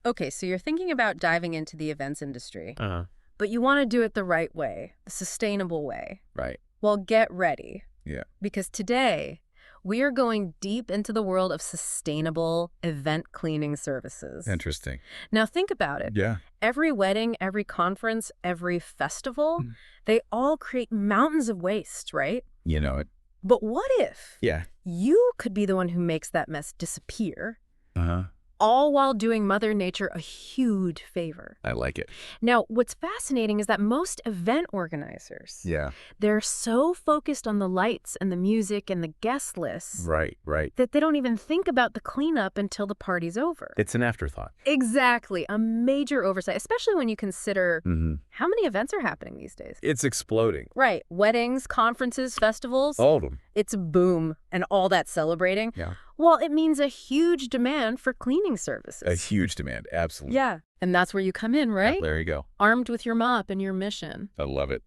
Okay, so you're thinking about diving into the events industry, Uh-huh. but you want to do it the right way, the sustainable way. Right. Well, get ready, Yeah. because today we are going deep into the world of sustainable event cleaning services. Interesting. Now think about it. Yeah. Every wedding, every conference, every festival, Mm. they all create mountains of waste, right? You know it. But what if Yeah. you could be the one who makes that mess disappear, Uh-huh. all while doing Mother Nature a huge favor? I like it. Now, what's fascinating is that most event organizers, Yeah. they're so focused on the lights and the music and the guest lists Right. that they don't even think about the cleanup until the party's over. It's an afterthought. Exactly. A major oversight, especially when you consider Mm-hmm. how many events are happening these days. It's exploding. Right. Weddings, conferences, festivals. All of them. It's a boom, and all that celebrating. Yeah. Well, it means a huge demand for cleaning services. A huge demand. Absolutely. Yeah. And that's where you come in, right? There you go. Armed with your mop and your mission. I love it.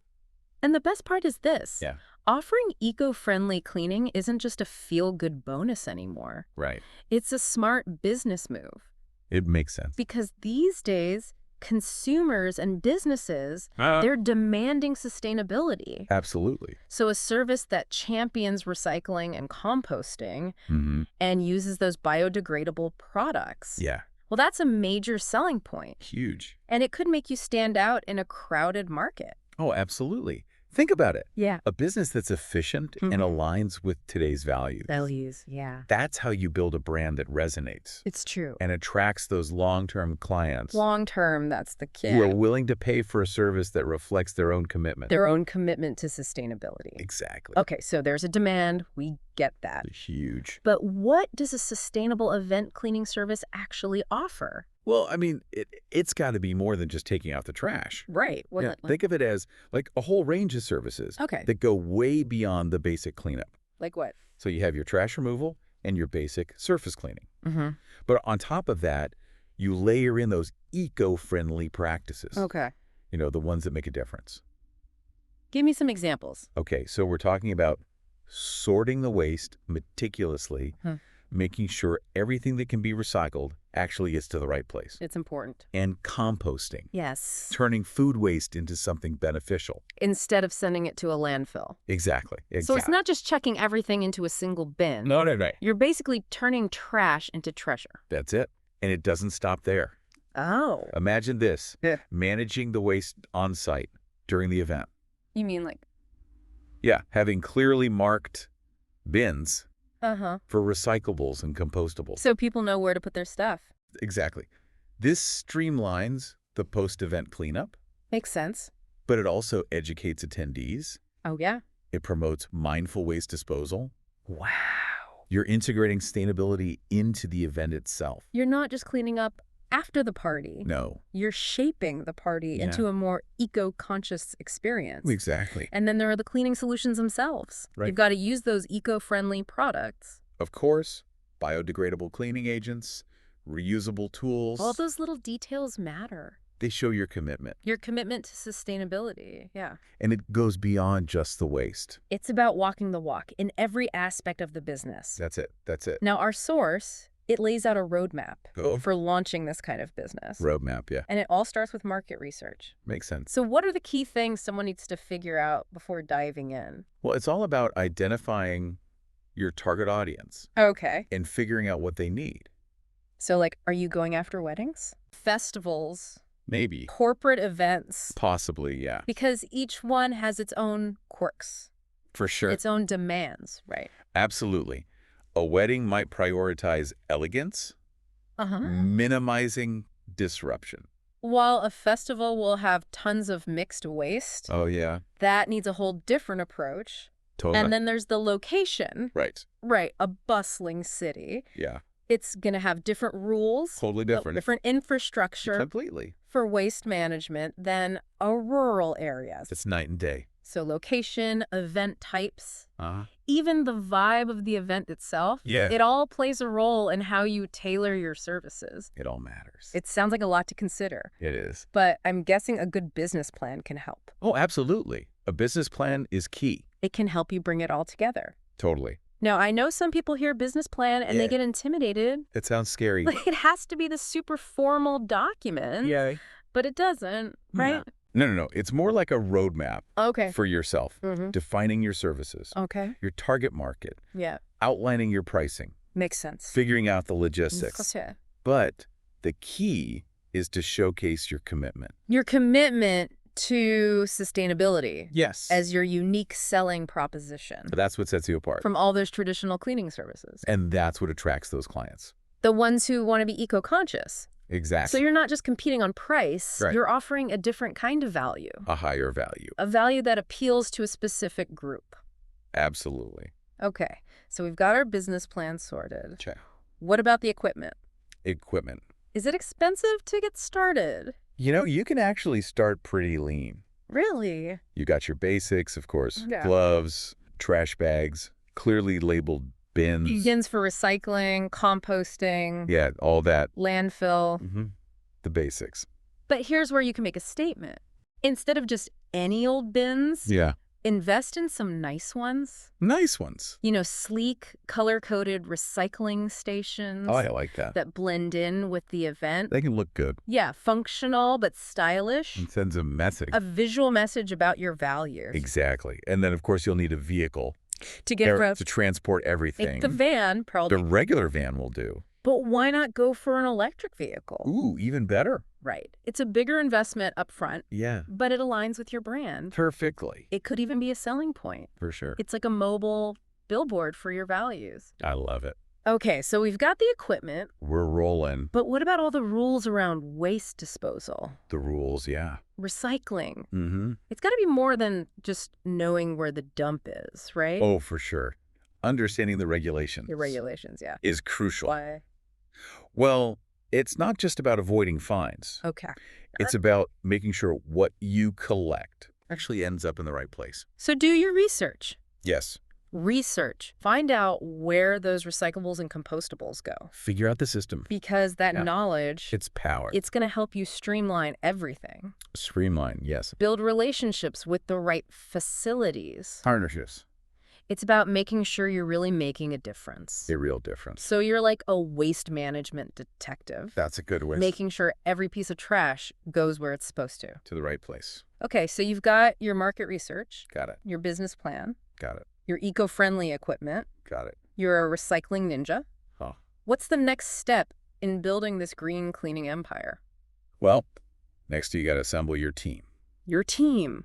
And the best part is this. Yeah. Offering eco-friendly cleaning isn't just a feel-good bonus anymore. Right. It's a smart business move. It makes sense. Because these days, consumers and businesses, they're demanding sustainability. Absolutely. So a service that champions recycling and composting Mm-hmm. and uses those biodegradable products. Yeah. Well, that's a major selling point. Huge. And it could make you stand out in a crowded market. Oh, absolutely. Think about it. Yeah. A business that's efficient and aligns with today's values. Values, yeah. That's how you build a brand that resonates It's true. and attracts those long-term clients Long term, that's the key. who are willing to pay for a service that reflects their own commitment. Their own commitment to sustainability. Exactly. Okay, so there's a demand. We get that. Huge. But what does a sustainable event cleaning service actually offer? Well, I mean, it's got to be more than just taking out the trash. Right. What, Yeah, think of it as like a whole range of services Okay. that go way beyond the basic cleanup. Like what? So you have your trash removal and your basic surface cleaning. Mm-hmm. But on top of that, you layer in those eco-friendly practices. Okay. You know, the ones that make a difference. Give me some examples. Okay, so we're talking about sorting the waste meticulously, making sure everything that can be recycled actually gets to the right place. It's important. And composting, Yes. turning food waste into something beneficial. Instead of sending it to a landfill. Exactly. So it's not just chucking everything into a single bin. No. You're basically turning trash into treasure. That's it. And it doesn't stop there. Oh. Imagine this, Yeah. managing the waste on site during the event. You mean like... Yeah, having clearly marked bins Uh-huh. for recyclables and compostables. So people know where to put their stuff. Exactly. This streamlines the post-event cleanup, Makes sense. but it also educates attendees. Oh, yeah? It promotes mindful waste disposal. Wow. You're integrating sustainability into the event itself. You're not just cleaning up after the party. No. You're shaping the party Yeah. into a more eco-conscious experience. Exactly. And then there are the cleaning solutions themselves. Right. You've got to use those eco-friendly products. Of course, biodegradable cleaning agents, reusable tools. All those little details matter. They show your commitment. Your commitment to sustainability, yeah. And it goes beyond just the waste. It's about walking the walk in every aspect of the business. That's it. That's it. Now, our source, it lays out a roadmap Oh. for launching this kind of business. Roadmap, yeah. And it all starts with market research. Makes sense. So what are the key things someone needs to figure out before diving in? Well, it's all about identifying your target audience Okay. and figuring out what they need. So, like, are you going after weddings? Festivals? Maybe. Corporate events? Possibly, yeah. Because each one has its own quirks, For sure. its own demands, right? Absolutely. A wedding might prioritize elegance, Uh-huh. minimizing disruption. While a festival will have tons of mixed waste, Oh, yeah. that needs a whole different approach. Totally. And then there's the location, Right. right? A bustling city. Yeah. It's going to have different rules, Totally different. different infrastructure Completely. for waste management than a rural areas. It's night and day. So location, event types, Uh-huh. even the vibe of the event itself, Yeah. it all plays a role in how you tailor your services. It all matters. It sounds like a lot to consider, It is. but I'm guessing a good business plan can help. Oh, absolutely. A business plan is key. It can help you bring it all together. Totally. Now, I know some people hear business plan and they Yeah. get intimidated. It sounds scary. Like it has to be the super formal document. Yeah. But it doesn't, No. right? No. It's more like a roadmap Okay. for yourself, Mm-hmm. defining your services, Okay. your target market, Yeah. outlining your pricing, Makes sense. figuring out the logistics. Yeah. But the key is to showcase your commitment. Your commitment to sustainability Yes. as your unique selling proposition That's what sets you apart. from all those traditional cleaning services. And that's what attracts those clients. The ones who want to be eco-conscious. Exactly. So you're not just competing on price, Right. you're offering a different kind of value. A higher value. A value that appeals to a specific group. Absolutely. Okay, so we've got our business plan sorted. Check. What about the equipment? Equipment. Is it expensive to get started? You can actually start pretty lean. Really? You got your basics, of course. Yeah. Gloves, trash bags, clearly labeled bins. Bins for recycling, composting, Yeah, all that. landfill. Mm-hmm. The basics. But here's where you can make a statement. Instead of just any old bins, Yeah. invest in some nice ones. Nice ones. Sleek, color-coded recycling stations Oh, I like that. that blend in with the event. They can look good. Yeah, functional but stylish. And sends a message. A visual message about your values. Exactly. And then, of course, you'll need a vehicle To get from to transport everything. like the van, probably. The regular van will do. But why not go for an electric vehicle? Ooh, even better. Right. It's a bigger investment up front, Yeah. but it aligns with your brand. Perfectly. It could even be a selling point. For sure. It's like a mobile billboard for your values. I love it. Okay, so we've got the equipment, We're rolling. but what about all the rules around waste disposal? The rules, yeah. Recycling. Mm-hmm. It's got to be more than just knowing where the dump is, right? Oh, for sure. Understanding the regulations. The regulations, yeah. Is crucial. Why? Well, it's not just about avoiding fines. Okay. It's about making sure what you collect actually ends up in the right place. So do your research. Yes. Research. Find out where those recyclables and compostables go. Figure out the system. Because that Yeah. knowledge, It's power. it's going to help you streamline everything. Streamline, yes. Build relationships with the right facilities. Partnerships. It's about making sure you're really making a difference. A real difference. So you're like a waste management detective. That's a good way. Making sure every piece of trash goes where it's supposed to. To the right place. Okay, so you've got your market research, Got it. your business plan, Got it. your eco-friendly equipment, Got it. you're a recycling ninja. Huh. What's the next step in building this green cleaning empire? Well, next you got to assemble your team. Your team.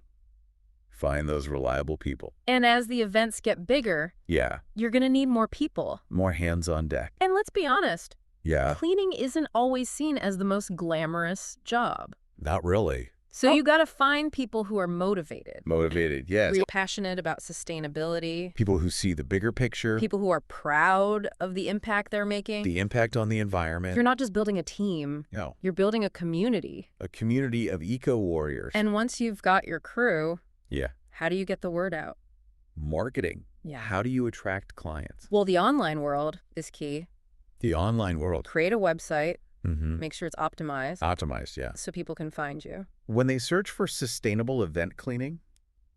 Find those reliable people. And as the events get bigger, Yeah. you're going to need more people. More hands on deck. And let's be honest, Yeah. cleaning isn't always seen as the most glamorous job. Not really. So you got to find people who are motivated, Motivated, yes. really passionate about sustainability, People who see the bigger picture, people who are proud of the impact they're making. the impact on the environment. You're not just building a team, No, you're building a community. a community of eco-warriors. And once you've got your crew, Yeah. how do you get the word out? Marketing. Yeah. How do you attract clients? Well, the online world is key. The online world. Create a website, Mm-hmm. make sure it's optimized Optimized, yeah. so people can find you. When they search for sustainable event cleaning,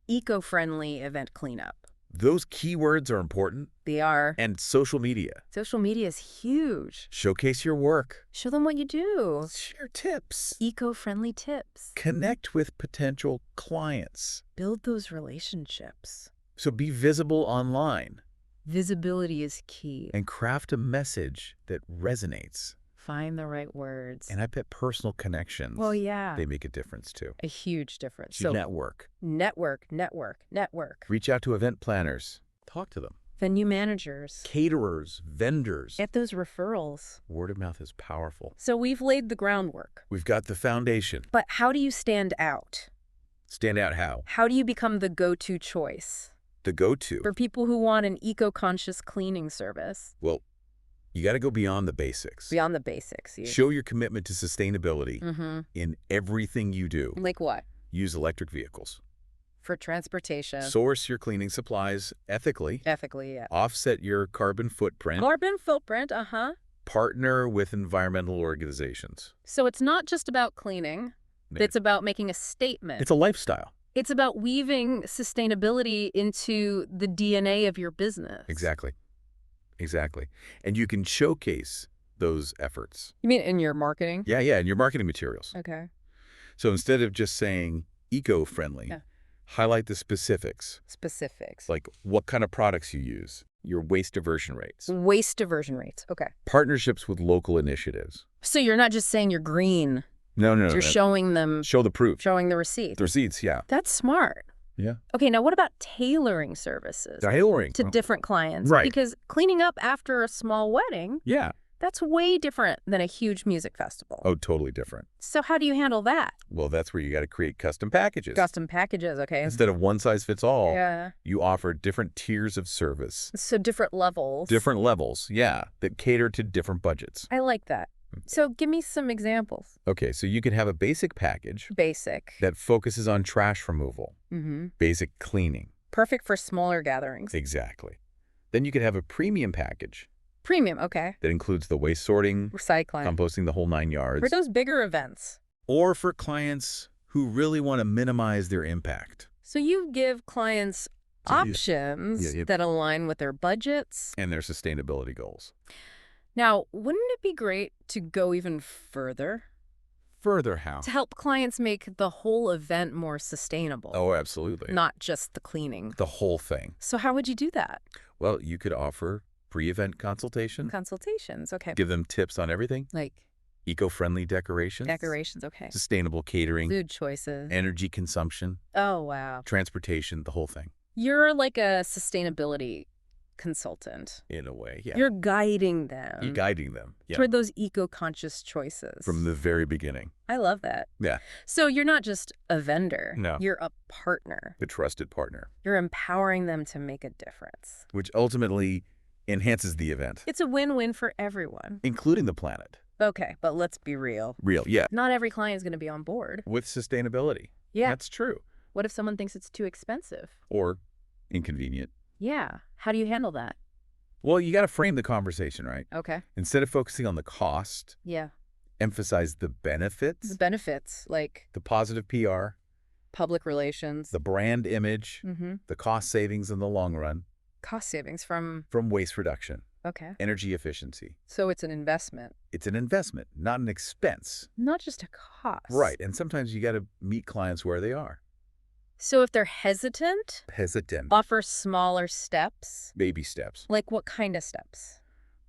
Eco-friendly event cleanup. those keywords are important. They are. And social media. Social media is huge. Showcase your work. Show them what you do. Share tips. Eco-friendly tips. Connect with potential clients. Build those relationships. So be visible online Visibility is key. and craft a message that resonates. Find the right words. And I bet personal connections, Well, yeah. they make a difference too. A huge difference. So network. Network. Reach out to event planners. Talk to them. Venue managers. Caterers, vendors. Get those referrals. Word of mouth is powerful. So we've laid the groundwork. We've got the foundation. But how do you stand out? Stand out how? How do you become the go-to choice The go-to. for people who want an eco-conscious cleaning service? Well, you got to go beyond the basics. Beyond the basics. Show your commitment to sustainability Mm-hmm. in everything you do. Like what? Use electric vehicles. For transportation. Source your cleaning supplies ethically. Ethically, yeah. Offset your carbon footprint. Carbon footprint, uh-huh. Partner with environmental organizations. So it's not just about cleaning. It's about making a statement. It's a lifestyle. It's about weaving sustainability into the DNA of your business. Exactly. Exactly. And you can showcase those efforts. You mean in your marketing? Yeah, in your marketing materials. Okay. So instead of just saying eco-friendly, Yeah. highlight the specifics, Specifics. like what kind of products you use, your waste diversion rates, Waste diversion rates. Okay. partnerships with local initiatives. So you're not just saying you're green. No, no, no. You're no. showing them, Show the proof. showing the receipts. The receipts, yeah. That's smart. Yeah. Okay, now what about tailoring services Tailoring. to different clients? Right. Because cleaning up after a small wedding, Yeah. that's way different than a huge music festival. Oh, totally different. So how do you handle that? Well, that's where you got to create custom packages. Custom packages, okay. Instead of one size fits all, Yeah. you offer different tiers of service. So different levels. Different levels, yeah, that cater to different budgets. I like that. So give me some examples. Okay, so you could have a basic package Basic. that focuses on trash removal, basic cleaning. Perfect for smaller gatherings. Exactly. Then you could have a premium package Premium, okay. that includes the waste sorting, Recycling. composting the whole 9 yards. For those bigger events. Or for clients who really want to minimize their impact. So you give clients options that align with their budgets. And their sustainability goals. Now, wouldn't it be great to go even further? Further how? To help clients make the whole event more sustainable. Oh, absolutely. Not just the cleaning. The whole thing. So how would you do that? Well, you could offer pre-event consultation. Consultations, okay. Give them tips on everything. Like Eco-friendly decorations. decorations, okay. Sustainable catering. Food choices. Energy consumption. Oh, wow. Transportation, the whole thing. You're like a sustainability consultant. In a way, yeah. You're guiding them. You're guiding them. Yeah. Toward those eco-conscious choices. From the very beginning. I love that. Yeah. So you're not just a vendor. No. You're a partner. The trusted partner. You're empowering them to make a difference. Which ultimately enhances the event. It's a win-win for everyone. Including the planet. Okay, but let's be real. Real, yeah. Not every client is going to be on board. With sustainability. Yeah. That's true. What if someone thinks it's too expensive? Or inconvenient. Yeah. How do you handle that? Well, you got to frame the conversation, right? Okay. Instead of focusing on the cost, Yeah. emphasize the benefits, The benefits, like the positive PR, public relations. the brand image, Mm-hmm. the cost savings in the long run Cost savings from... from waste reduction, Okay. energy efficiency. So it's an investment. It's an investment, not an expense. Not just a cost. Right. And sometimes you got to meet clients where they are. So if they're hesitant, Hesitant. offer smaller steps. Baby steps. Like what kind of steps?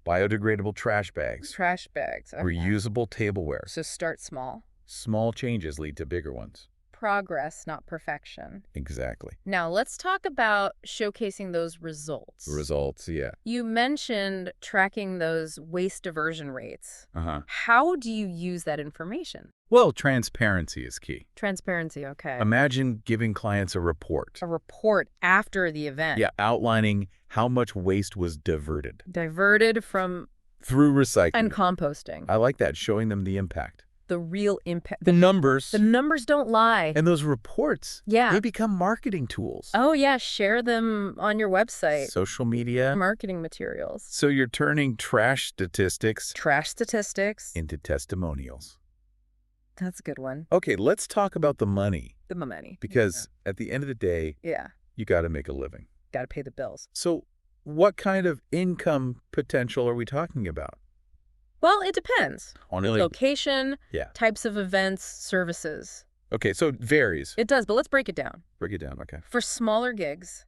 Biodegradable trash bags. Trash bags. Okay. Reusable tableware. So start small. Small changes lead to bigger ones. Progress, not perfection. Exactly. Now let's talk about showcasing those results. Results, yeah. You mentioned tracking those waste diversion rates. Uh-huh. How do you use that information? Well, transparency is key. Transparency, okay. Imagine giving clients a report. A report after the event. Yeah, outlining how much waste was diverted. Diverted from... Through recycling. And composting. I like that, showing them the impact. The real impact. The numbers. The numbers don't lie. And those reports, Yeah. they become marketing tools. Oh, yeah. Share them on your website. Social media. Marketing materials. So you're turning trash statistics Trash statistics. into testimonials. That's a good one. Okay, let's talk about the money. The money. Because at the end of the day, Yeah. you got to make a living. Got to pay the bills. So what kind of income potential are we talking about? Well, it depends. On Location, yeah. types of events, services. Okay, so it varies. It does, but let's break it down. Break it down, okay. For smaller gigs,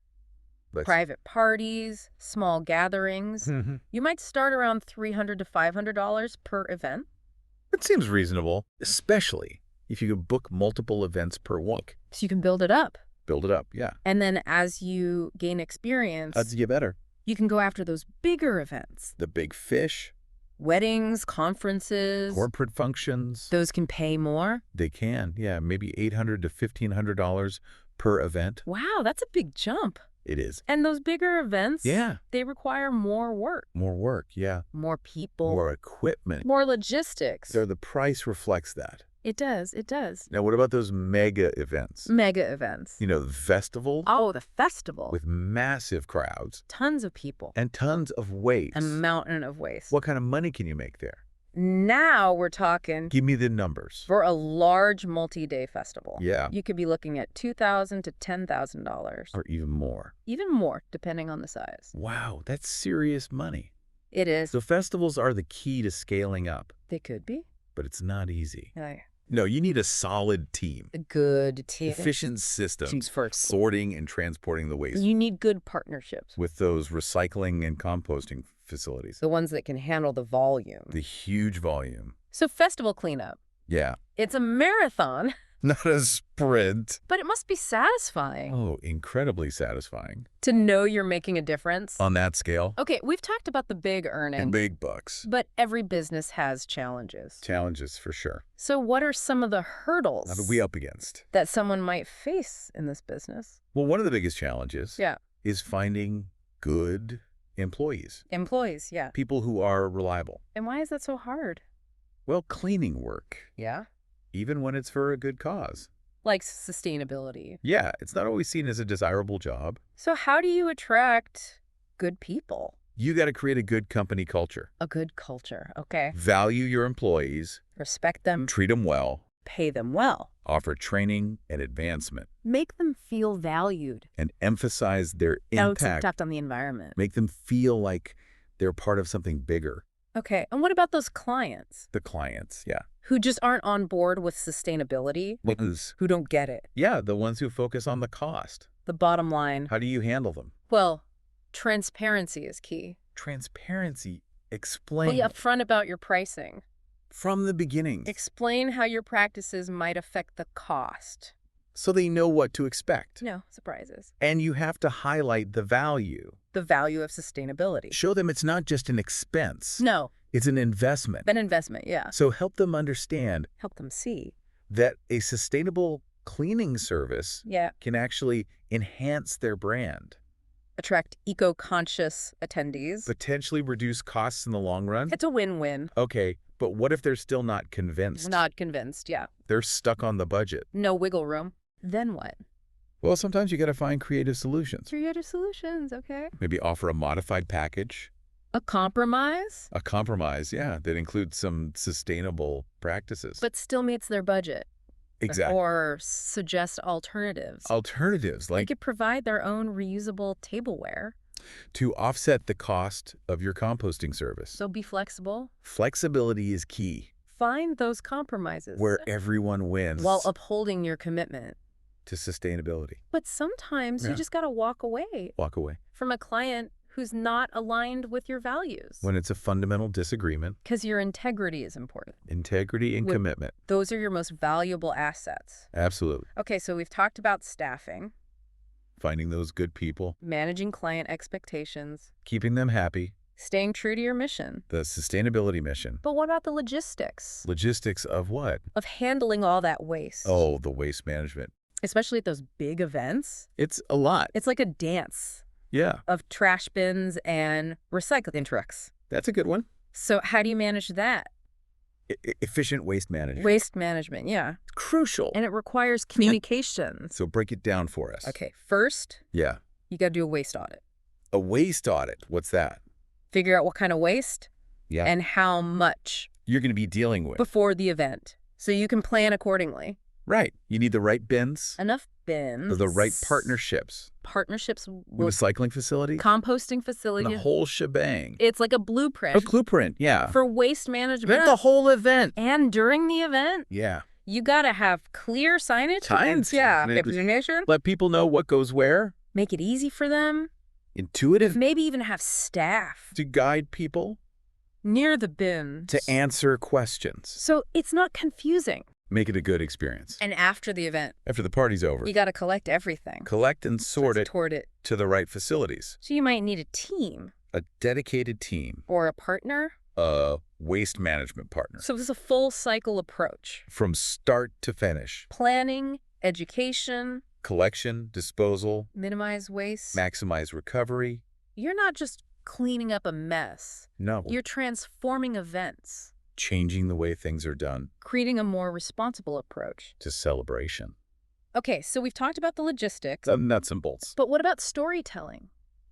private parties, small gatherings, you might start around $300 to $500 per event. That seems reasonable, especially if you could book multiple events per week. So you can build it up. Build it up, yeah. And then as you gain experience, Odds get better. you can go after those bigger events. The big fish. Weddings, conferences. Corporate functions. Those can pay more. They can, yeah. Maybe $800 to $1,500 per event. Wow, that's a big jump. It is. And those bigger events, Yeah. they require more work. More work, yeah. More people. More equipment. More logistics. So the price reflects that. It does. It does. Now, what about those mega events? Mega events. You know, the festival Oh, the festival. with massive crowds Tons of people. and tons of waste. A mountain of waste. What kind of money can you make there? Now we're talking Give me the numbers. for a large multi-day festival. Yeah. You could be looking at $2,000 to $10,000. Or even more. Even more, depending on the size. Wow, that's serious money. It is. So festivals are the key to scaling up, They could be. but it's not easy. Like, No, you need a solid team, a good team. efficient systems, Choose first. sorting and transporting the waste You need good partnerships. with those recycling and composting facilities. The ones that can handle the volume. The huge volume. So festival cleanup. Yeah. It's a marathon, Not a sprint. but it must be satisfying Oh, incredibly satisfying. to know you're making a difference. On that scale. Okay, we've talked about the big earning, And big bucks. but every business has challenges. Challenges for sure. So what are some of the hurdles What are we up against? that someone might face in this business? Well, one of the biggest challenges Yeah. is finding good employees. Employees, yeah. People who are reliable. And why is that so hard? Well, cleaning work, Yeah. even when it's for a good cause. Like sustainability. Yeah, it's not always seen as a desirable job. So how do you attract good people? You got to create a good company culture. A good culture, okay. Value your employees, Respect them, treat them well, pay them well. offer training and advancement, Make them feel valued. and emphasize their Oh, it's impact. impact on the environment. Make them feel like they're part of something bigger. Okay, and what about those clients The clients, yeah. who just aren't on board with sustainability, who don't get it? Yeah, the ones who focus on the cost. The bottom line, How do you handle them? well, transparency is key. Transparency. Explain Be upfront about your pricing. from the beginning Explain how your practices might affect the cost. so they know what to expect. No surprises. And you have to highlight the value. The value of sustainability. Show them it's not just an expense. No, It's an investment. an investment, yeah. So help them understand Help them see. that a sustainable cleaning service Yeah. can actually enhance their brand, Attract eco-conscious attendees. potentially reduce costs in the long run. It's a win-win. Okay, but what if they're still not convinced? Not convinced, yeah. They're stuck on the budget. No wiggle room. Then what? Well, sometimes you got to find creative solutions. Creative solutions, okay. Maybe offer a modified package, A compromise, a compromise, yeah, that includes some sustainable practices. but still meets their budget. Exactly. Or suggest alternatives. Alternatives, They like could provide their own reusable tableware. to offset the cost of your composting service. So be flexible. Flexibility is key, Find those compromises where everyone wins while upholding your commitment. to sustainability. But sometimes Yeah. you just got to walk away Walk away. from a client who's not aligned with your values. When it's a fundamental disagreement, Because your integrity is important. integrity and With- commitment. Those are your most valuable assets. Absolutely. Okay, so we've talked about staffing, Finding those good people, managing client expectations, keeping them happy, staying true to your mission. the sustainability mission. But what about the logistics Logistics of what? of handling all that waste? Oh, the waste management. Especially at those big events. It's a lot. It's like a dance Yeah, of trash bins and recycling trucks. that's a good one. So how do you manage that? Efficient waste management. Waste management, yeah. Crucial. And it requires communication. So break it down for us. Okay, first, Yeah. you got to do a waste audit. A waste audit. What's that? Figure out what kind of waste Yeah. and how much You're going to be dealing with. before the event, so you can plan accordingly. Right. You need the right bins, Enough bins. the right partnerships, Partnerships with recycling facility, composting and facilities. the whole shebang. It's like a blueprint A blueprint, yeah. for waste management. The whole event. And during the event, Yeah. you got to have clear signage. Signs. Yeah. Maybe- Information. Let people know what goes where. Make it easy for them. Intuitive Maybe even have staff to guide people, near the bins. to answer questions. So it's not confusing. Make it a good experience. And after the event, After the party's over, you got to collect everything. collect and sort it Toward it. to the right facilities. So you might need a team A dedicated team, or a partner. a waste management partner, So this is a full cycle approach. from start to finish. Planning, education, Collection, disposal, minimize waste. maximize recovery. You're not just cleaning up a mess. No, You're transforming events, changing the way things are done creating a more responsible approach. to celebration. Okay, so we've talked about the logistics, The nuts and bolts. but what about storytelling?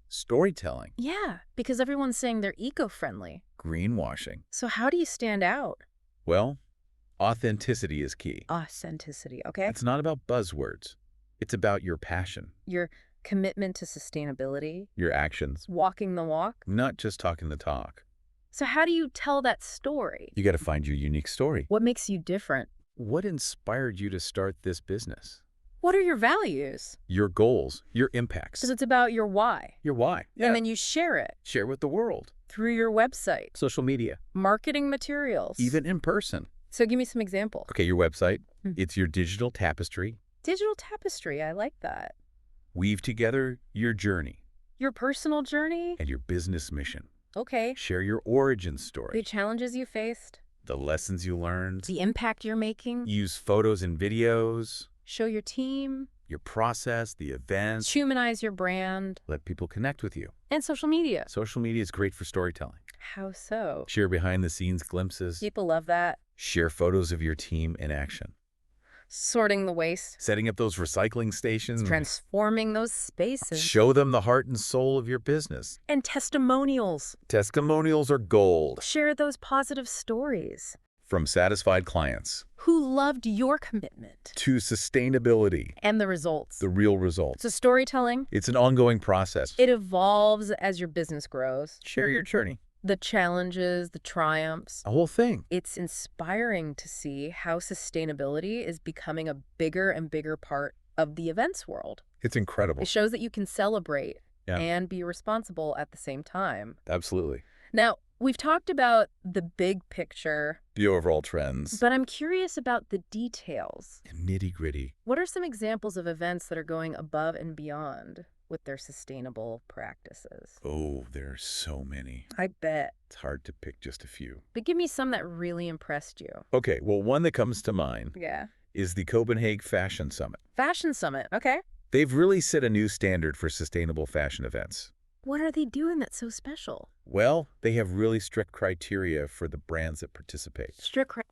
Storytelling, Yeah, because everyone's saying they're eco-friendly. greenwashing. So how do you stand out? Well, authenticity is key. Authenticity, okay? It's not about buzzwords. It's about your passion, Your commitment to sustainability, your actions, walking the walk. not just talking the talk. So how do you tell that story? You got to find your unique story. What makes you different? What inspired you to start this business? What are your values? Your goals, your impacts. Because it's about your why. Your why. Yeah. And then you share it Share with the world. through your website, Social media. marketing materials. Even in person. So give me some examples. Okay, your website. Hmm. It's your digital tapestry. Digital tapestry, I like that. Weave together your journey Your personal journey? and your business mission. Okay. Share your origin The story, challenges you faced, the lessons you learned. the impact you're making, Use photos and videos, show your team, your process, the events. humanize your brand, Let people connect with you. and social media. Social media is great for storytelling. How so? Share behind-the-scenes glimpses. People love that. Share photos of your team in action. Sorting the waste, Setting up those recycling stations. transforming those spaces, Show them the heart and soul of your business. and testimonials. Testimonials are gold. Share those positive stories. From satisfied clients Who loved your commitment to sustainability, and the results. the real results. So storytelling, It's an ongoing process. it evolves as your business grows. Share your journey. The challenges, the triumphs. A whole thing. It's inspiring to see how sustainability is becoming a bigger and bigger part of the events world. It's incredible. It shows that you can celebrate Yeah. and be responsible at the same time. Absolutely. Now, we've talked about the big picture, The overall trends. but I'm curious about the details. Nitty-gritty. What are some examples of events that are going above and beyond with their sustainable practices? Oh, there are so many. I bet. It's hard to pick just a few. But give me some that really impressed you. Okay, well, one that comes to mind Yeah. is the Copenhagen Fashion Summit. Fashion Summit. Okay. They've really set a new standard for sustainable fashion events. What are they doing that's so special? Well, they have really strict criteria for the brands that participate.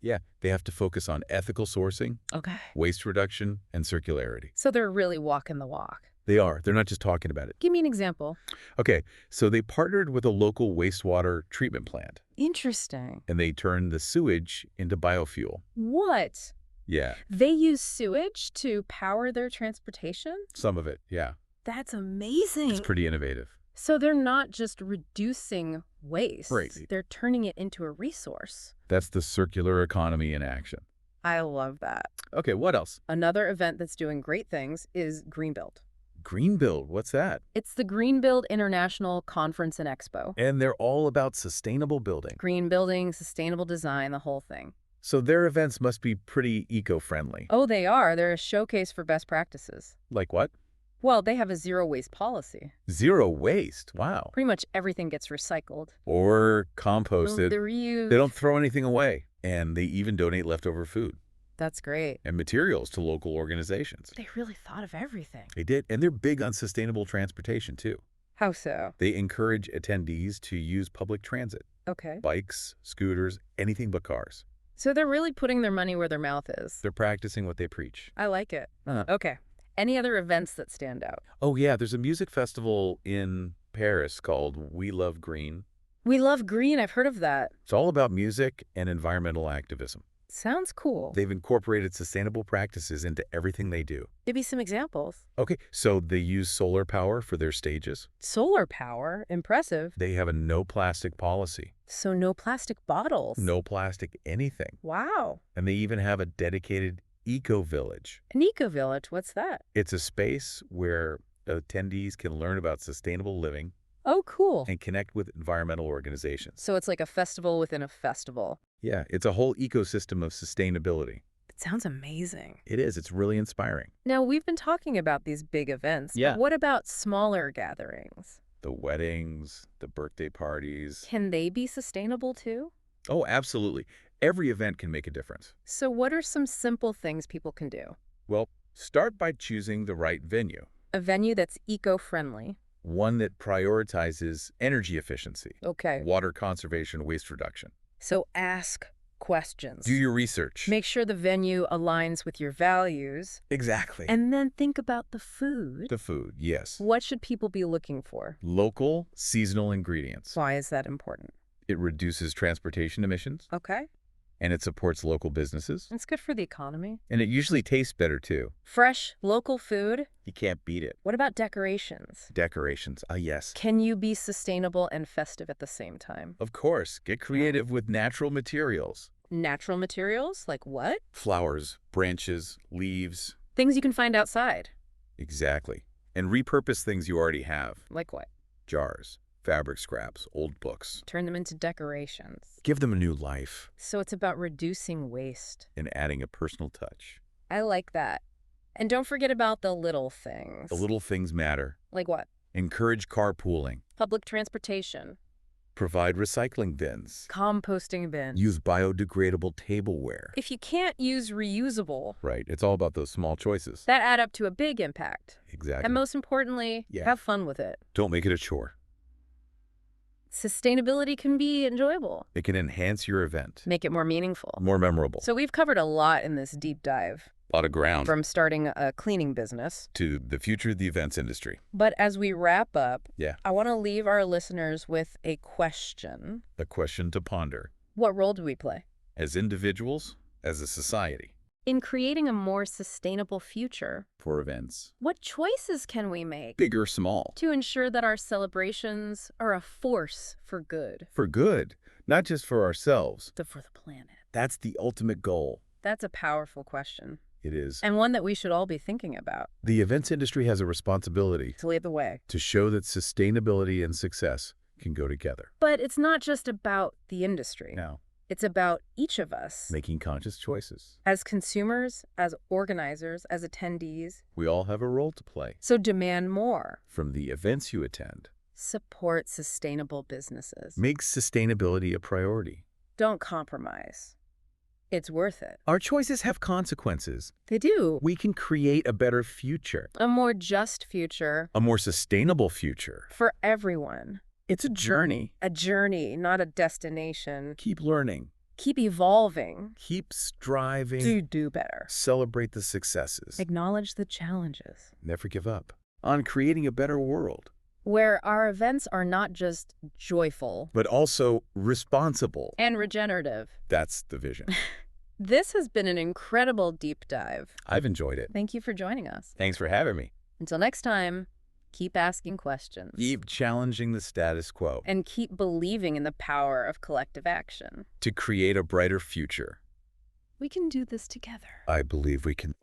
Yeah, they have to focus on ethical sourcing, Okay. waste reduction, and circularity. So they're really walking the walk. They are. They're not just talking about it. Give me an example. Okay, so they partnered with a local wastewater treatment plant, Interesting. and they turned the sewage into biofuel. What? Yeah, They use sewage to power their transportation? some of it, yeah. That's amazing. It's pretty innovative. So they're not just reducing waste. Right. They're turning it into a resource. That's the circular economy in action. I love that. Okay, what else? Another event that's doing great things is Greenbuild. Greenbuild, what's that? It's the Greenbuild International Conference and Expo. And they're all about sustainable building. Green building, sustainable design, the whole thing. So their events must be pretty eco-friendly. Oh, they are. They're a showcase for best practices. Like what? Well, they have a zero waste policy. Zero waste. Wow. Pretty much everything gets recycled. Or composted. They're reused. They don't throw anything away. And they even donate leftover food That's great. and materials to local organizations. They really thought of everything. They did. And they're big on sustainable transportation, too. How so? They encourage attendees to use public transit. Okay. Bikes, scooters, anything but cars. So they're really putting their money where their mouth is. They're practicing what they preach. I like it. Uh-huh. Okay. Any other events that stand out? Oh, yeah. There's a music festival in Paris called We Love Green. We Love Green. I've heard of that. It's all about music and environmental activism. Sounds cool. They've incorporated sustainable practices into everything they do. Give me some examples. Okay, so they use solar power for their stages. Solar power. Impressive. They have a no plastic policy. So no plastic bottles. No plastic anything. Wow. And they even have a dedicated eco-village. An eco-village. What's that? It's a space where attendees can learn about sustainable living Oh, cool. and connect with environmental organizations. So it's like a festival within a festival. Yeah, it's a whole ecosystem of sustainability. It sounds amazing. It is. It's really inspiring. Now, we've been talking about these big events. Yeah. But what about smaller gatherings? The weddings, the birthday parties. Can they be sustainable too? Oh, absolutely. Every event can make a difference. So what are some simple things people can do? Well, start by choosing the right venue. A venue that's eco-friendly. One that prioritizes energy efficiency, Okay. water conservation, waste reduction. So ask questions. Do your research. Make sure the venue aligns with your values. Exactly. And then think about the food. The food, yes. What should people be looking for? Local, seasonal ingredients. Why is that important? It reduces transportation emissions, Okay. And it supports local businesses. It's good for the economy. And it usually tastes better, too. Fresh, local food. You can't beat it. What about decorations? Decorations. Ah, yes. Can you be sustainable and festive at the same time? Of course. Get creative with natural materials. Natural materials? Like what? Flowers, branches, leaves. Things you can find outside. Exactly. And repurpose things you already have. Like what? Jars, fabric scraps, old books. Turn them into decorations. Give them a new life. So it's about reducing waste. And adding a personal touch. I like that. And don't forget about the little things. The little things matter. Like what? Encourage carpooling. Public transportation. Provide recycling bins. Composting bins. Use biodegradable tableware. If you can't use reusable, Right. It's all about those small choices. that add up to a big impact. Exactly. And most importantly, have fun with it. Don't make it a chore. Sustainability can be enjoyable. It can enhance your event. Make it more meaningful. More memorable. So we've covered a lot in this deep dive. A lot of ground. From starting a cleaning business to the future of the events industry. But as we wrap up, Yeah. I want to leave our listeners with a question. A question to ponder. What role do we play As individuals, as a society. in creating a more sustainable future? For events. What choices can we make Big or small. to ensure that our celebrations are a force for good? For good. Not just for ourselves. For the planet. That's the ultimate goal. That's a powerful question. It is. And one that we should all be thinking about. The events industry has a responsibility To lead the way. to show that sustainability and success can go together. But it's not just about the industry. Now, It's about each of us. making conscious choices. As consumers, as organizers, as attendees. We all have a role to play. So demand more. From the events you attend. Support sustainable businesses. Make sustainability a priority. Don't compromise. It's worth it. Our choices have consequences. They do. We can create a better future. A more just future. A more sustainable future. For everyone. It's a journey. A journey, not a destination. Keep learning. Keep evolving. Keep striving. To do better. Celebrate the successes. Acknowledge the challenges. Never give up on creating a better world. Where our events are not just joyful. But also responsible. And regenerative. That's the vision. This has been an incredible deep dive. I've enjoyed it. Thank you for joining us. Thanks for having me. Until next time, keep asking questions. Keep challenging the status quo. And keep believing in the power of collective action. To create a brighter future. We can do this together. I believe we can.